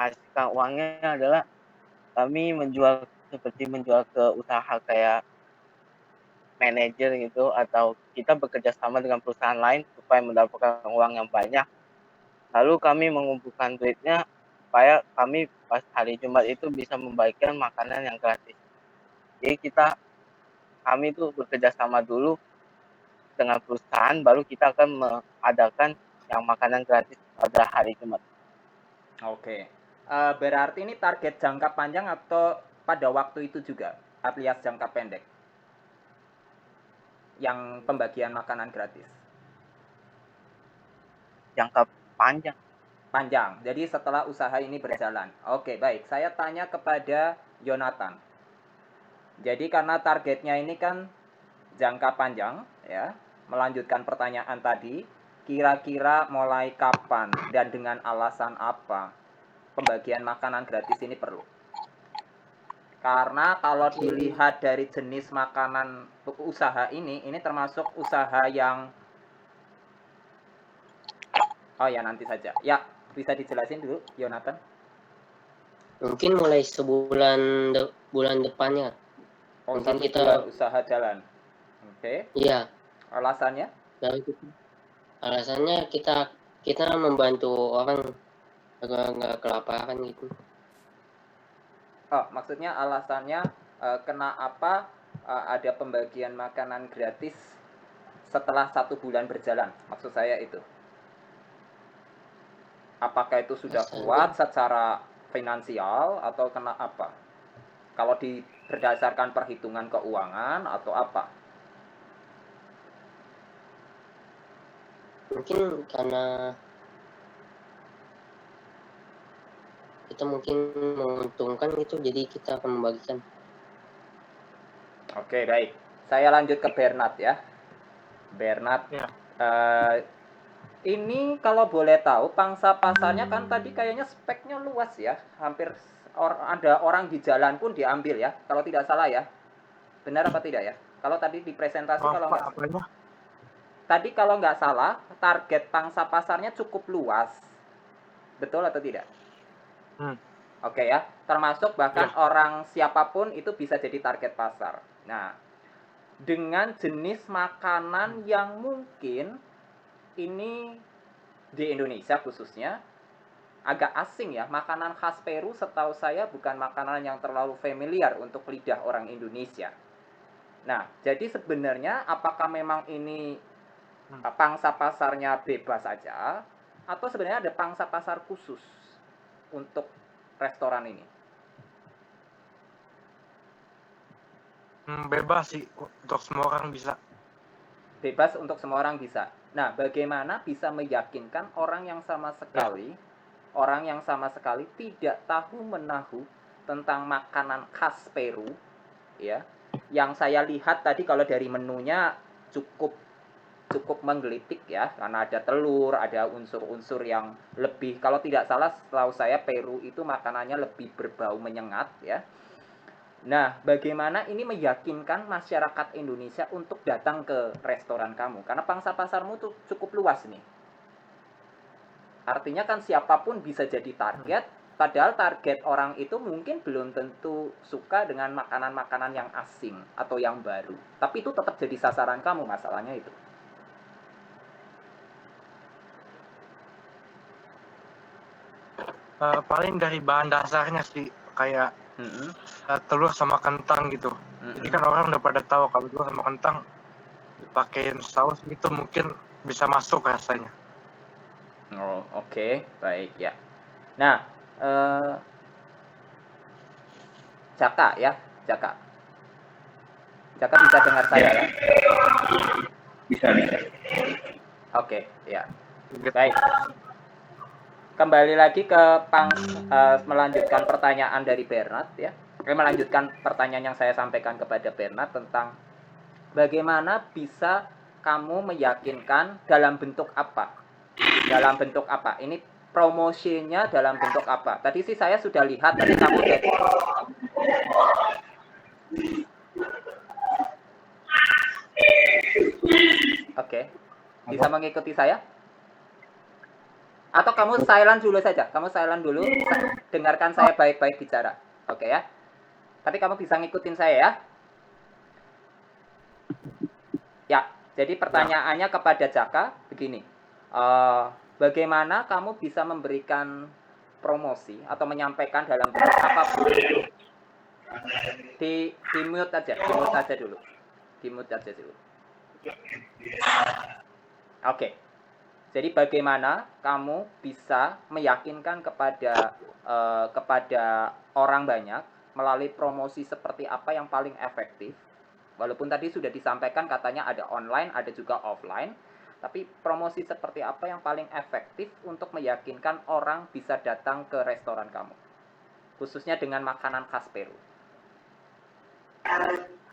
menghasilkan uangnya adalah kami menjual ke usaha kayak manajer gitu, atau kita bekerja sama dengan perusahaan lain supaya mendapatkan uang yang banyak. Lalu kami mengumpulkan duitnya supaya kami pas hari Jumat itu bisa membagikan makanan yang gratis. Jadi kami itu bekerja sama dulu dengan perusahaan, baru kita akan mengadakan yang makanan gratis pada hari Jumat. Oke. Berarti ini target jangka panjang atau pada waktu itu juga alias jangka pendek yang pembagian makanan gratis? Jangka panjang. Panjang. Jadi setelah usaha ini berjalan. Oke, baik. Saya tanya kepada Yonatan. Jadi karena targetnya ini kan jangka panjang, ya, melanjutkan pertanyaan tadi, kira-kira mulai kapan dan dengan alasan apa pembagian makanan gratis ini perlu? Karena kalau dilihat dari jenis makanan usaha ini termasuk usaha yang oh ya nanti saja. Ya, bisa dijelasin dulu, Yonatan? Mungkin mulai bulan depannya. Oh, Mungkin 1 kita bulan usaha jalan. Oke. iya. Alasannya? Alasannya kita membantu orang agar nggak kelaparan gitu. Oh, maksudnya alasannya kenapa ada pembagian makanan gratis setelah 1 bulan berjalan? Maksud saya itu. Apakah itu sudah kuat secara finansial atau kena apa? Kalau berdasarkan perhitungan keuangan atau apa? Mungkin karena kita mungkin menguntungkan itu, jadi kita akan membagikan. Oke, baik. Saya lanjut ke Bernard ya. Bernard, Ya. ini kalau boleh tahu pangsa pasarnya kan tadi kayaknya speknya luas ya. Hampir ada orang di jalan pun diambil ya. Kalau tidak salah ya. Benar apa tidak ya? Kalau tadi di presentasi kalau nggak salah target pangsa pasarnya cukup luas. Betul atau tidak? Oke ya, termasuk bahkan orang siapapun itu bisa jadi target pasar. Nah, dengan jenis makanan yang mungkin ini di Indonesia khususnya agak asing ya. Makanan khas Peru setahu saya bukan makanan yang terlalu familiar untuk lidah orang Indonesia. Nah, jadi sebenarnya apakah memang ini pangsa pasarnya bebas saja atau sebenarnya ada pangsa pasar khusus untuk restoran ini? Bebas sih, untuk semua orang bisa. Bebas untuk semua orang bisa. Nah, bagaimana bisa meyakinkan orang yang sama sekali tidak tahu menahu tentang makanan khas Peru, ya? Yang saya lihat tadi kalau dari menunya cukup menggelitik ya, karena ada telur, ada unsur-unsur yang lebih, kalau tidak salah setahu saya Peru itu makanannya lebih berbau menyengat ya. Nah, bagaimana ini meyakinkan masyarakat Indonesia untuk datang ke restoran kamu? Karena pangsa pasarmu tuh cukup luas nih. Artinya kan siapapun bisa jadi target, padahal target orang itu mungkin belum tentu suka dengan makanan-makanan yang asing atau yang baru. Tapi itu tetap jadi sasaran kamu, masalahnya itu. Paling dari bahan dasarnya sih, kayak telur sama kentang gitu. Jadi kan orang udah pada tahu kalau telur sama kentang dipakein saus gitu mungkin bisa masuk rasanya. Oh, oke. Baik ya. Nah, Jaka ya, Jaka. Jaka bisa dengar saya ya? Bisa. Oke, ya. Baik. Kembali lagi ke melanjutkan pertanyaan dari Bernard ya. Melanjutkan pertanyaan yang saya sampaikan kepada Bernard tentang bagaimana bisa kamu meyakinkan dalam bentuk apa? Dalam bentuk apa? Ini promosinya dalam bentuk apa? Tadi sih saya sudah lihat tadi kamu jadi Oke. Bisa mengikuti saya? Atau kamu silent dulu saja. Kamu silent dulu, dengarkan saya baik-baik bicara. Oke ya. Tapi kamu bisa ngikutin saya ya. Ya, jadi pertanyaannya kepada Jaka begini. Bagaimana kamu bisa memberikan promosi atau menyampaikan dalam bentuk apapun? Di mute aja dulu. Di mute aja dulu. Oke. Jadi bagaimana kamu bisa meyakinkan kepada orang banyak melalui promosi seperti apa yang paling efektif? Walaupun tadi sudah disampaikan katanya ada online, ada juga offline, tapi promosi seperti apa yang paling efektif untuk meyakinkan orang bisa datang ke restoran kamu? Khususnya dengan makanan khas Peru.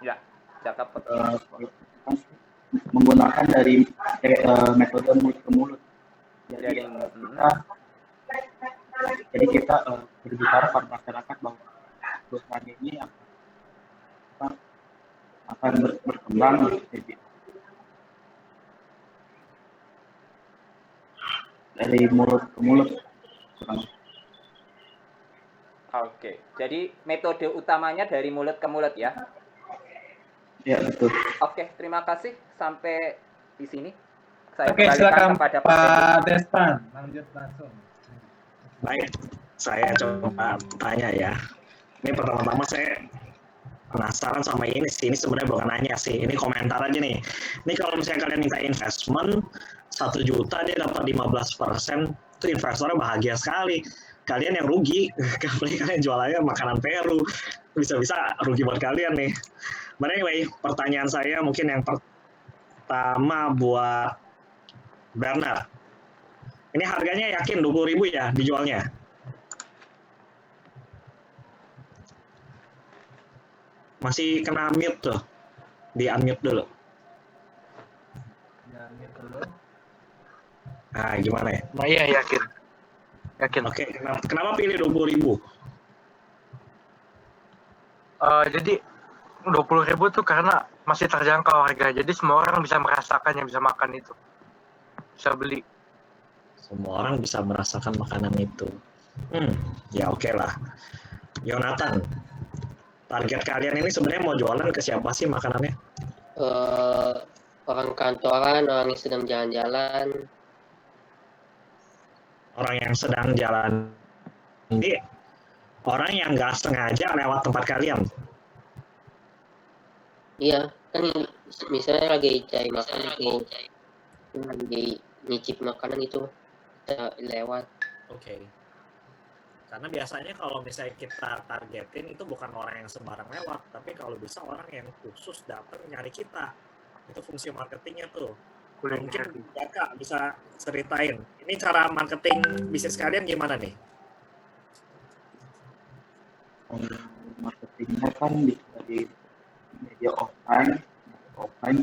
Ya, Jaka menggunakan dari metode mulut ke mulut. Jadi kita berbicara pada masyarakat bahwa perusahaan ini akan berkembang dari mulut ke mulut. Oke, jadi metode utamanya dari mulut ke mulut ya? Ya, betul. Oke, terima kasih. Sampai di sini. Saya silakan kepada Pak Destan. Lanjut langsung. Baik, saya coba tanya ya. Ini pertama-tama saya penasaran sama ini sih. Ini sebenarnya bukan nanya sih. Ini komentar aja nih. Ini kalau misalnya kalian minta investment 1 juta dia dapat 15%, itu investornya bahagia sekali. Kalian yang rugi, kalian jualannya makanan Peru, bisa-bisa rugi buat kalian nih. But anyway, pertanyaan saya mungkin yang pertama buat Bernard. Ini harganya yakin 20.000 ya dijualnya? Masih kena mute tuh. Di-unmute dulu. Nah, gimana ya? Nah, iya yakin. Oke, kenapa pilih 20.000? Jadi 20.000 tuh karena masih terjangkau harga. Jadi semua orang bisa merasakannya, bisa makan itu. Bisa beli. Semua orang bisa merasakan makanan itu. Ya oke lah. Yonatan, target kalian ini sebenarnya mau jualan ke siapa sih makanannya? Orang kantoran, orang yang sedang jalan-jalan. Orang yang sedang jalan. Jadi orang yang nggak sengaja lewat tempat kalian. Iya, kan misalnya lagi cari makan itu, lagi nyicip makanan itu kita lewat. Oke. Karena biasanya kalau misalnya kita targetin itu bukan orang yang sembarang lewat, tapi kalau bisa orang yang khusus datang nyari kita. Itu fungsi marketingnya tuh. Mungkin Jaka bisa ceritain. Ini cara marketing bisnis kalian gimana nih? Marketingnya kan bisa di media offline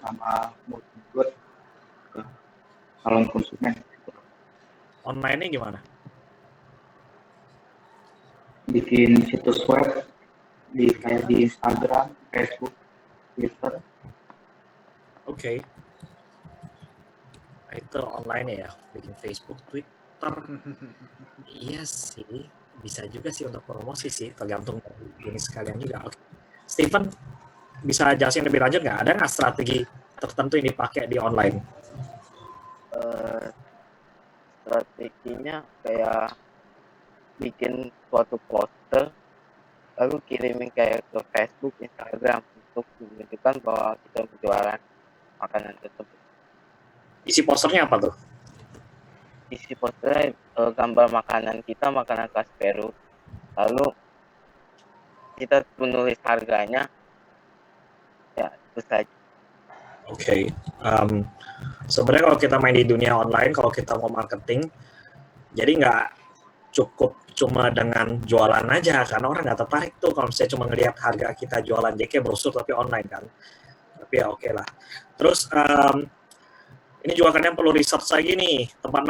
sama mulut ke calon konsumen. Online-nya gimana? Bikin situs web kayak di Instagram, Facebook, Twitter. Oke. Itu online ya, bikin Facebook, Twitter. Iya sih, bisa juga sih untuk promosi sih, tergantung dari jenis kalian juga. Oke. Steven, bisa jelasin lebih lanjut nggak? Ada nggak strategi tertentu yang dipakai di online? Strateginya kayak bikin suatu poster, lalu kirimin kayak ke Facebook, Instagram untuk menunjukkan bahwa kita berjualan makanan tersebut. Isi posternya apa tuh? Isi posternya gambar makanan kita, makanan khas Peru. Lalu kita menulis harganya. Ya, itu saja. Oke. Sebenarnya kalau kita main di dunia online, kalau kita mau marketing, jadi nggak cukup cuma dengan jualan aja, karena orang nggak tertarik tuh kalau misalnya cuma ngelihat harga kita jualan JK brosur tapi online kan. Tapi ya oke lah. Terus ini juga kalian perlu research lagi nih, tempat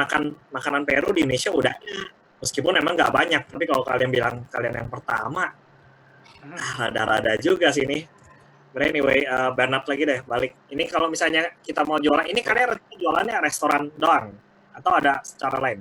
makanan Peru di Indonesia udah, meskipun emang nggak banyak, tapi kalau kalian bilang kalian yang pertama, rada-rada juga sih ini. But anyway, Bernard lagi deh, balik. Ini kalau misalnya kita mau jualan, ini kalian jualannya restoran doang? Atau ada secara lain?